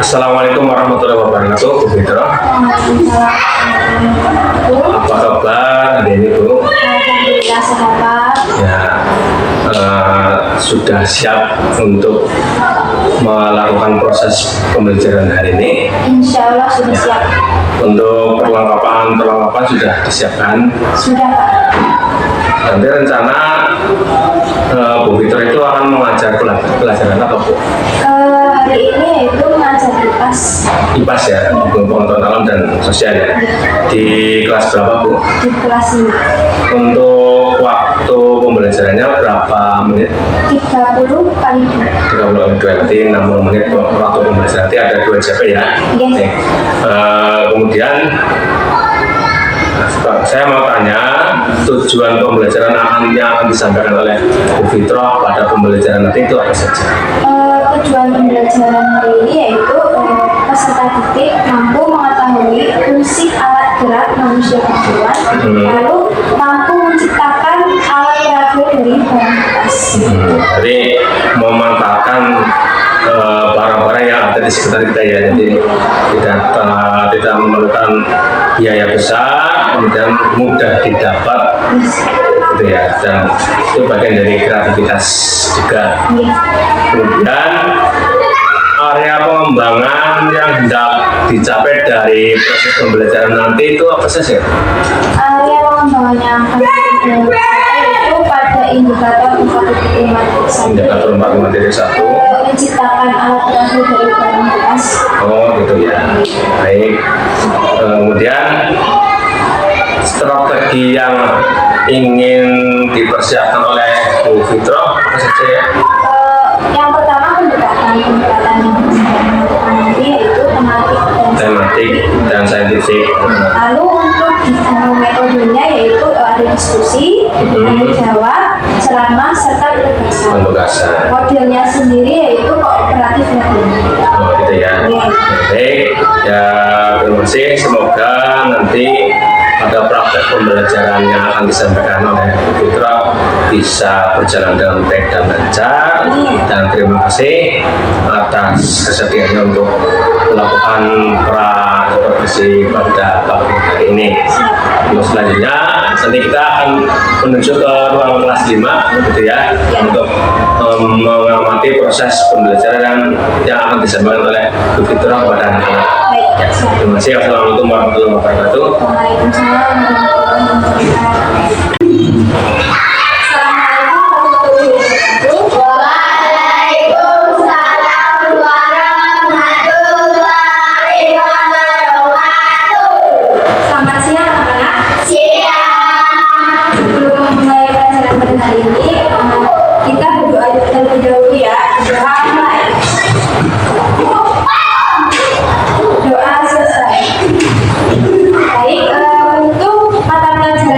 Assalamualaikum warahmatullahi wabarakatuh, Bu Fitro. Apa kabar hari ini, Bu? Alhamdulillah sehat. Ya, sudah siap untuk melakukan proses pembelajaran hari ini. Insya Allah sudah siap. Untuk perlengkapan sudah disiapkan. Sudah Pak. Nanti rencana Bu Fitro itu akan mengajar pelajaran apa, Bu? Hari ini yaitu mengajar IPAS. IPAS ya, pengetahuan alam dan sosial ya. Di kelas berapa, Bu? Di kelas 5. Untuk waktu pembelajarannya berapa menit? 30 kali 2. 30 menit, nanti 60 menit waktu pembelajaran. Nanti ada 2 JP ya. Iya. Nih, kemudian saya mau tanya tujuan pembelajaran yang akan disampaikan oleh Bu Fitro pada pembelajaran nanti itu apa saja? Tujuan pembelajaran hari ini yaitu peserta didik mampu mengetahui fungsi alat gerak manusia dan hewan, lalu mampu menciptakan alat radio dari barang bekas. Jadi memanfaatkan barang-barang yang ada di sekitar kita ya, jadi tidak memerlukan biaya besar, kemudian mudah didapat, gitu ya, dan itu bagian dari kreativitas juga. Kemudian area pengembangan yang hendak dicapai dari proses pembelajaran nanti itu apa saja? Area pengembangan yang akan dicapai itu pada indikator 4.5 Indikator 4.1. menciptakan alat radio dari barang bekas. Oh gitu ya, baik. Kemudian strategi yang ingin dipersiapkan oleh Bu Fitro apa saja ya? Yang pertama pendekatan yang nanti yaitu Tematik dan saintifik. Lalu untuk metodenya yaitu ada diskusi, tanya jawab, ceramah serta Penugasan. modelnya sendiri yaitu kooperatif learning. Oh gitu ya. Baik, ya terima kasih. Semoga nanti pada praktek pembelajaran yang akan disampaikan oleh Bu Fitro bisa berjalan dengan baik dan lancar. Dan terima kasih atas kesediaannya untuk melakukan supervisi pada pagi hari ini. Terus selanjutnya nanti kita akan menuju ke ruang kelas 5 gitu ya, untuk mengamati proses pembelajaran yang akan disampaikan oleh Bu Fitro kepada anak-anak. Ya, terima kasih. Assalamualaikum warahmatullahi wabarakatuh. Waalaikumsalam warahmatullahi wabarakatuh. Selamat siang anak-anak. Sebelum memulai pelajaran pada hari ini, kita berdoa terlebih dahulu ya. Doa selesai. Baik, untuk mata pelajaran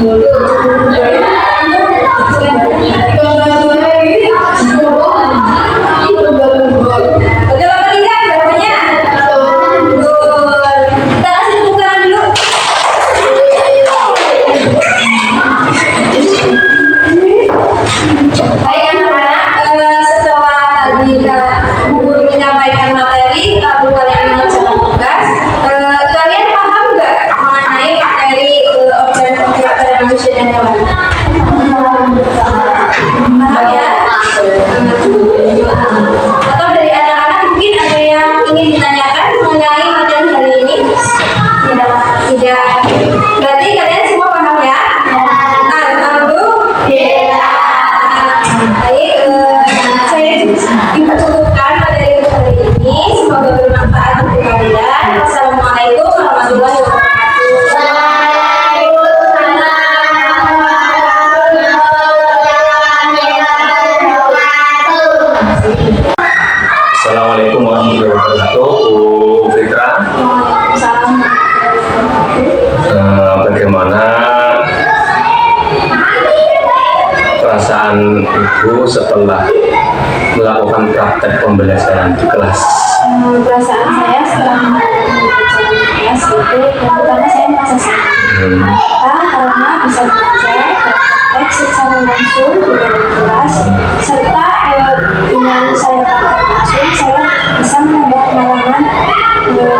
Oke, Bapak lihat jawabannya. Betul. Kita kasih tepuk tangan dulu. Baik anak-anak, setelah tadi guru menyampaikan materi, lalu kalian mengerjakan tugas, kalian paham nggak mengenai materi objek-objek pada manusia dan hewan? Paham ya? Atau dari anak-anak mungkin ada yang ingin ditanyakan mengenai materi hari ini? Tidak. Berarti kalian semua paham ya? Baik, saya cukupkan materi untuk hari ini. Semoga bermanfaat untuk kalian. Wassalamualaikum warahmatullahi wabarakatuh. Assalamualaikum warahmatullahi wabarakatuh. Bu Fitra, bagaimana perasaan Ibu setelah melakukan praktek pembelajaran di kelas? Perasaan saya setelah melakukan kelas itu, yang pertama saya merasa senang karena bisa belajar praktek secara langsung di dalam kelas, serta dengan saya praktek langsung saya bisa menambah pengalaman untuk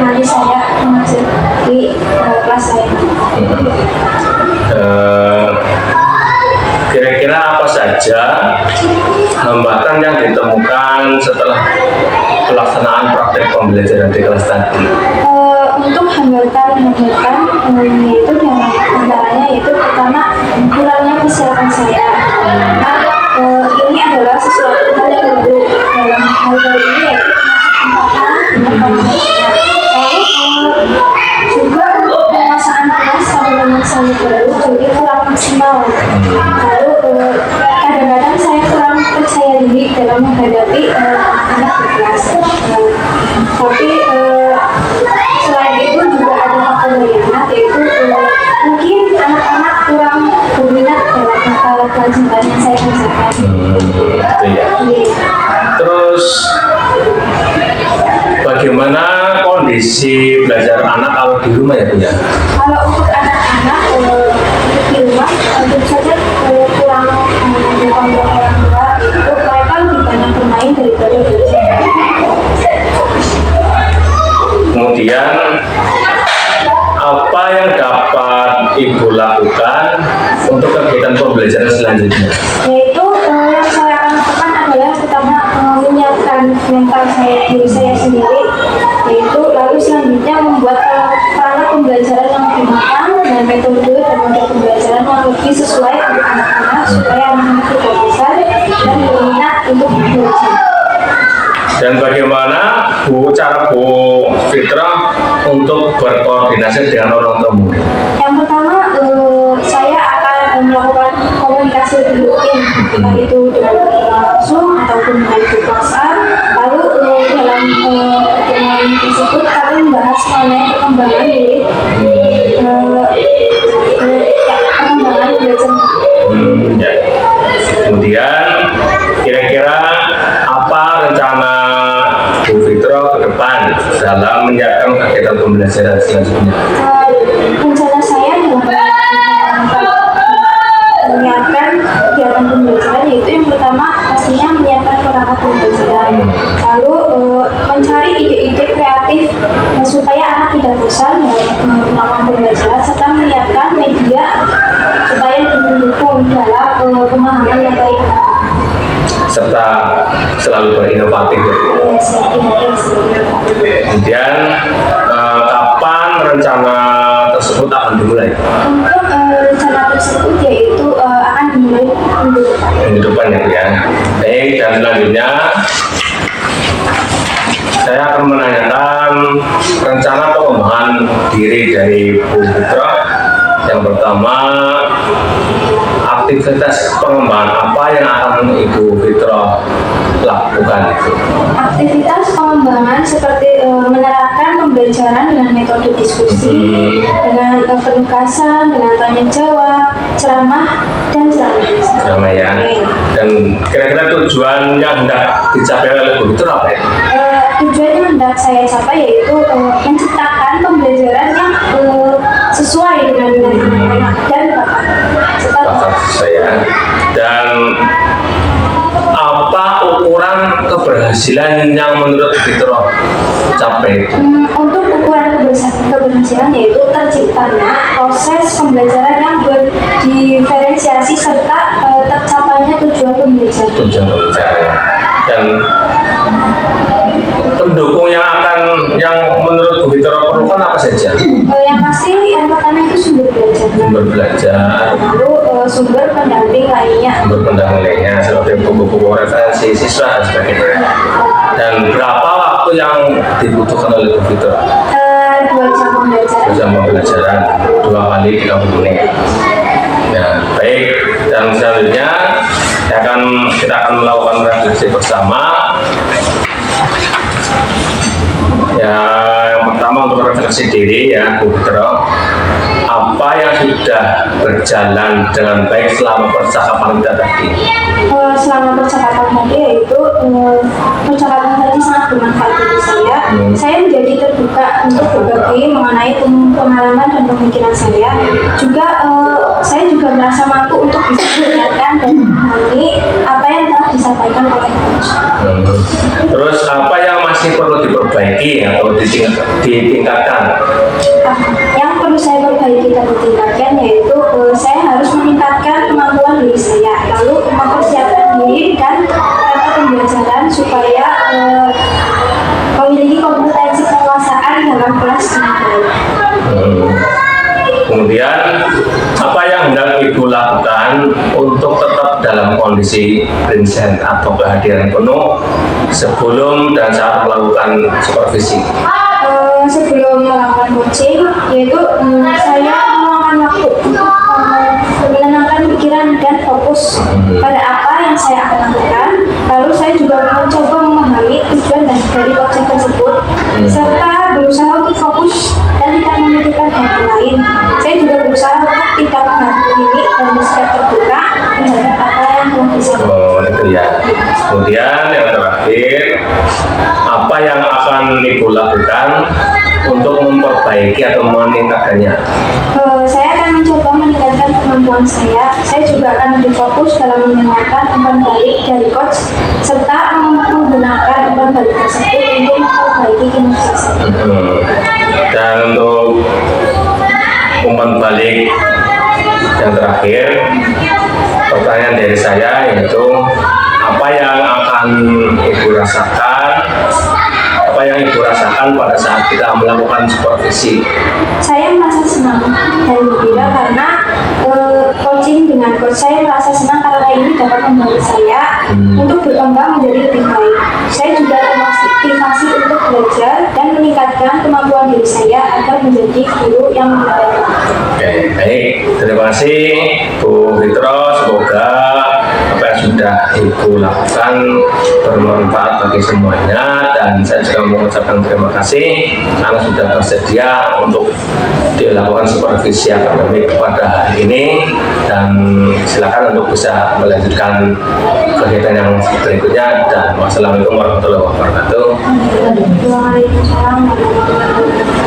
nanti saya mengajar di kelas saya. Kira-kira apa saja hambatan yang ditemukan setelah pelaksanaan praktek pembelajaran di kelas tadi? Untuk hambatan yaitu yang antaranya yaitu pertama kurangnya kesiapan saya. Karena ini adalah sesuatu hal yang baru dalam hal ini yaitu kesempatan juga untuk penguasaan kelas sama saya baru jadi kurang maksimal. Lalu kadang-kadang saya kurang percaya diri dalam menghadapi anak-anak di kelas. Tapi selain itu juga ada faktor lainnya yaitu mungkin anak-anak kurang berminat dalam mata pelajaran yang saya kerjakan. Gitu ya. Terus bagaimana kondisi belajar anak kalau di rumah ya Bu ya? Kalau untuk anak-anak di rumah tentu saja kurang mendukung orang tua itu mereka lebih banyak bermain daripada belajar. Kemudian apa yang dapat Ibu lakukan untuk kegiatan pembelajaran selanjutnya? Yaitu yang saya akan lakukan adalah pertama menyiapkan mental diri saya sendiri, yaitu lalu selanjutnya membuat peralatan pembelajaran yang lebih matang dan metode dan model pembelajaran yang lebih sesuai untuk anak-anak supaya anak-anak tidak besar dan berminat untuk belajar. Dan bagaimana cara Bu Fitra untuk berkoordinasi dengan orang tua murid? Yang pertama, saya akan melakukan komunikasi lebih rutin, entah itu dengan langsung ataupun dengan WhatsApp. Lalu dalam pertemuan tersebut kami membahas mengenai perkembangan diri, perkembangan belajar. Ya. Kemudian kira-kira apa rencana Bu Fitra ke depan dalam menyiapkan kegiatan pembelajaran selanjutnya? Rencana saya menyiapkan kegiatan pembelajaran yaitu yang pertama pastinya menyiapkan perangkat pembelajaran, lalu mencari ide-ide kreatif supaya anak tidak bosan melakukan pembelajaran, serta menyiapkan media supaya mendukung dalam pemahaman materi serta selalu berinovatif. Kemudian kapan rencana tersebut akan dimulai? Untuk rencana tersebut yaitu akan dimulai Minggu depan ya Bu ya. Baik, dan selanjutnya saya akan menanyakan rencana pengembangan diri dari Bu Fitra. Yang pertama, aktivitas pengembangan apa yang akan Ibu Fitra lakukan itu? aktivitas pengembangan seperti menerapkan pembelajaran dengan metode diskusi, dengan penugasan, dengan tanya yang jawab, ceramah, dan ceramah. Drama ya. Dan kira-kira tujuan yang hendak dicapai oleh Bu Fitro apa ya? Tujuan yang hendak saya capai yaitu menciptakan pembelajaran yang sesuai dengan anak dan bakat. Bakat saya. Dan apa ukuran keberhasilan yang menurut Bu Fitro capai? Untuk ukuran keberhasilan yaitu terciptanya proses pembelajaran yang berdiferensiasi serta tercapainya tujuan pembelajaran. Tujuan pembelajaran. Dan pendukung yang menurut Bu Fitro perlukan apa saja? Yang pasti yang pertama itu sumber belajar. Sumber belajar, Lalu sumber pendamping lainnya. sumber pendamping lainnya seperti buku-buku referensi siswa dan sebagainya. Dan berapa waktu yang dibutuhkan oleh Bu Fitro? 2 jam pembelajaran. Jam pembelajaran 2 kali 30 menit. Ya, baik. Dan selanjutnya kita akan melakukan refleksi bersama. Ya, yang pertama untuk refleksi diri ya, Bu Fitro. Apa yang sudah berjalan dengan baik selama percakapan kita tadi? Selama percakapan tadi yaitu percakapan tadi sangat bermanfaat bagi saya. Saya menjadi terbuka untuk berbagi mengenai pengalaman dan pemikiran saya. Juga saya juga merasa mampu untuk bisa mendengarkan dan memahami apa yang telah disampaikan oleh coach. Terus apa yang masih perlu diperbaiki atau ditingkatkan? Yang perlu saya perbaiki dan ditingkatkan yaitu saya harus meningkatkan kemampuan diri saya, lalu mempersiapkan diri dan cara pembelajaran supaya memiliki kompetensi penguasaan dalam kelas dengan baik. Kemudian apa yang hendak Ibu lakukan untuk tetap dalam kondisi present atau kehadiran penuh sebelum dan saat melakukan supervisi? Sebelum melakukan coaching, yaitu saya meluangkan waktu untuk menenangkan pikiran dan fokus pada apa yang saya akan lakukan. Lalu saya juga mencoba memahami tujuan dari coaching tersebut, serta berusaha untuk fokus dan tidak memikirkan hal lain. Saya juga berusaha untuk tidak menghakimi dan bersikap terbuka terhadap apa yang telah disampaikan. Oh, itu ya. Kemudian yang terakhir, apa yang akan Ibu lakukan untuk memperbaiki atau meningkatkannya? Saya akan mencoba meningkatkan kemampuan saya. Saya juga akan lebih fokus dalam mendengarkan umpan balik dari coach serta menggunakan umpan balik tersebut untuk memperbaiki kinerja saya. Dan untuk umpan balik yang terakhir, pertanyaan dari saya yaitu apa yang akan Ibu rasakan? Apa yang Ibu rasakan pada saat kita melakukan supervisi? Saya merasa senang dan gembira karena coaching dengan coach. Saya merasa senang karena ini dapat membantu saya untuk berkembang menjadi lebih baik. Saya juga termotivasi untuk belajar dan meningkatkan kemampuan diri saya agar menjadi guru yang lebih baik. Oke, baik. Terima kasih Bu Fitro. Semoga apa yang sudah Ibu lakukan bermanfaat bagi semuanya, dan saya juga mengucapkan terima kasih karena sudah bersedia untuk dilakukan supervisi akademik pada hari ini, dan silakan untuk bisa melanjutkan kegiatan yang berikutnya. Dan wassalamualaikum warahmatullahi wabarakatuh. Waalaikumsalam warahmatullahi wabarakatuh.